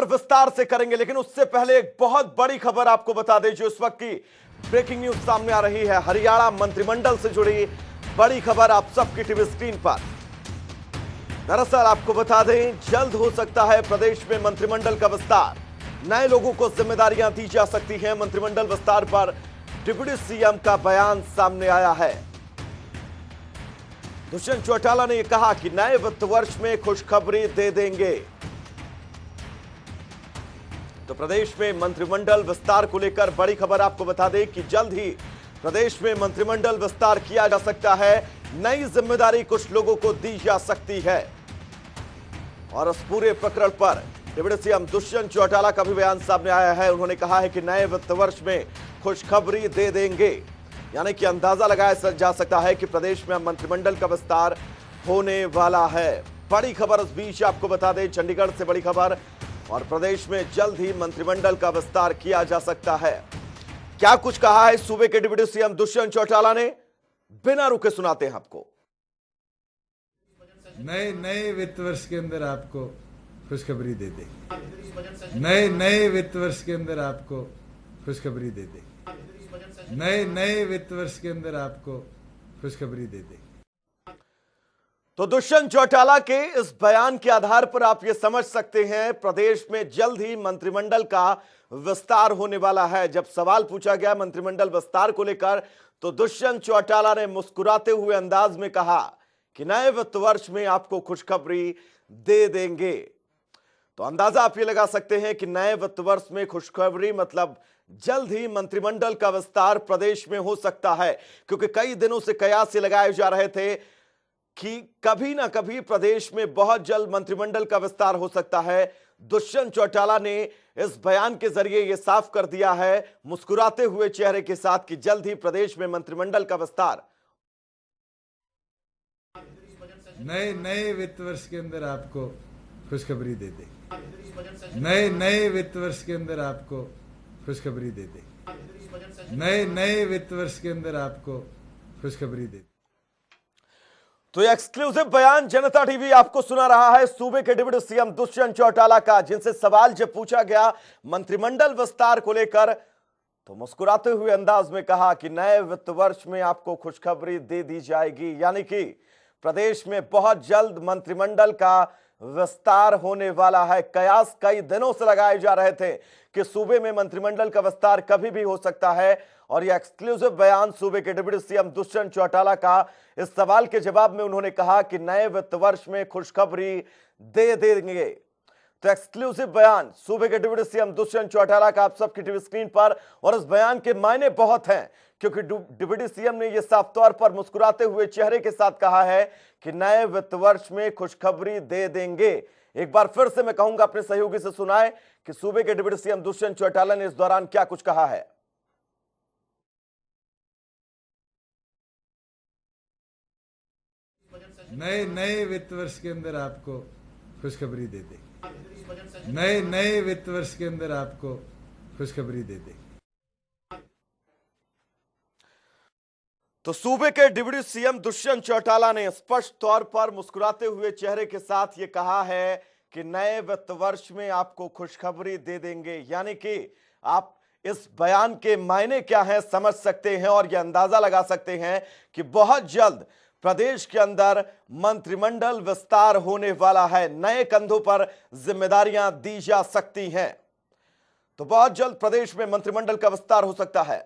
पर विस्तार से करेंगे, लेकिन उससे पहले एक बहुत बड़ी खबर आपको बता दें जो इस वक्त की ब्रेकिंग न्यूज सामने आ रही है। हरियाणा मंत्रिमंडल से जुड़ी बड़ी खबर आप सबकी टीवी स्क्रीन पर। दरअसल आपको बता दें, जल्द हो सकता है प्रदेश में मंत्रिमंडल का विस्तार। नए लोगों को जिम्मेदारियां दी जा सकती हैं। मंत्रिमंडल विस्तार पर डिप्टी सीएम का बयान सामने आया है। दुष्यंत चौटाला ने कहा कि नए वित्त वर्ष में खुशखबरी दे देंगे। तो प्रदेश में मंत्रिमंडल विस्तार को लेकर बड़ी खबर आपको बता दें कि जल्द ही प्रदेश में मंत्रिमंडल विस्तार किया जा सकता है। नई जिम्मेदारी कुछ लोगों को दी जा सकती है। और इस पूरे प्रकरण पर डिप्टी सीएम दुष्यंत चौटाला का भी बयान सामने आया है। उन्होंने कहा है कि नए वित्त वर्ष में खुशखबरी दे देंगे, यानी कि अंदाजा लगाया जा सकता है कि प्रदेश में मंत्रिमंडल का विस्तार होने वाला है। बड़ी खबर इस बीच आपको बता दें, चंडीगढ़ से बड़ी खबर, और प्रदेश में जल्द ही मंत्रिमंडल का विस्तार किया जा सकता है। क्या कुछ कहा है सूबे के डिप्टी सीएम दुष्यंत चौटाला ने, बिना रुके सुनाते हैं आपको। नए वित्त वर्ष के अंदर आपको खुशखबरी दे देंगे। नए वित्त वर्ष के अंदर आपको खुशखबरी दे देंगे। नए वित्त वर्ष के अंदर आपको खुशखबरी दे देंगे। तो दुष्यंत चौटाला के इस बयान के आधार पर आप यह समझ सकते हैं प्रदेश में जल्द ही मंत्रिमंडल का विस्तार होने वाला है। जब सवाल पूछा गया मंत्रिमंडल विस्तार को लेकर, तो दुष्यंत चौटाला ने मुस्कुराते हुए अंदाज में कहा कि नए वित्त वर्ष में आपको खुशखबरी दे देंगे। तो अंदाजा आप ये लगा सकते हैं कि नए वित्त वर्ष में खुशखबरी मतलब जल्द ही मंत्रिमंडल का विस्तार प्रदेश में हो सकता है, क्योंकि कई दिनों से कयास ये लगाए जा रहे थे कि कभी ना कभी प्रदेश में बहुत जल्द मंत्रिमंडल का विस्तार हो सकता है। दुष्यंत चौटाला ने इस बयान के जरिए यह साफ कर दिया है मुस्कुराते हुए चेहरे के साथ कि जल्द ही प्रदेश में मंत्रिमंडल का विस्तार। नए वित्त वर्ष के अंदर आपको खुशखबरी दे देंगे। नए वित्त वर्ष के अंदर आपको खुशखबरी दे देंगे। नए वित्त वर्ष के अंदर आपको खुशखबरी दे। तो यह एक्सक्लूसिव बयान जनता टीवी आपको सुना रहा है सूबे के डिप्टी सीएम दुष्यंत चौटाला का, जिनसे सवाल जब पूछा गया मंत्रिमंडल विस्तार को लेकर, तो मुस्कुराते हुए अंदाज में कहा कि नए वित्त वर्ष में आपको खुशखबरी दे दी जाएगी, यानी कि प्रदेश में बहुत जल्द मंत्रिमंडल का विस्तार होने वाला है। कयास कई दिनों से लगाए जा रहे थे कि सूबे में मंत्रिमंडल का विस्तार कभी भी हो सकता है, और यह एक्सक्लूसिव बयान सूबे के डिप्टी सीएम दुष्यंत चौटाला का। इस सवाल के जवाब में उन्होंने कहा कि नए वित्त वर्ष में खुशखबरी दे देंगे। तो एक्सक्लूसिव बयान सूबे के डिप्टी सीएम दुष्यंत चौटाला का आप सबकी टीवी स्क्रीन पर, और इस बयान के मायने बहुत हैं, क्योंकि डिप्टी सीएम ने यह साफ तौर पर मुस्कुराते हुए चेहरे के साथ कहा है कि नए वित्त वर्ष में खुशखबरी दे देंगे। एक बार फिर से मैं कहूंगा अपने सहयोगी से सुनाए कि सूबे के डिप्टी सीएम दुष्यंत चौटाला ने इस दौरान क्या कुछ कहा है। नए वित्त वर्ष के अंदर आपको खुशखबरी दे देंगे। नए वित्त वर्ष के अंदर आपको खुशखबरी दे देंगे। तो सूबे के डिप्टी सीएम दुष्यंत चौटाला ने स्पष्ट तौर पर मुस्कुराते हुए चेहरे के साथ ये कहा है कि नए वित्त वर्ष में आपको खुशखबरी दे देंगे, यानी कि आप इस बयान के मायने क्या हैं समझ सकते हैं, और यह अंदाजा लगा सकते हैं कि बहुत जल्द प्रदेश के अंदर मंत्रिमंडल विस्तार होने वाला है। नए कंधों पर जिम्मेदारियां दी जा सकती हैं। तो बहुत जल्द प्रदेश में मंत्रिमंडल का विस्तार हो सकता है।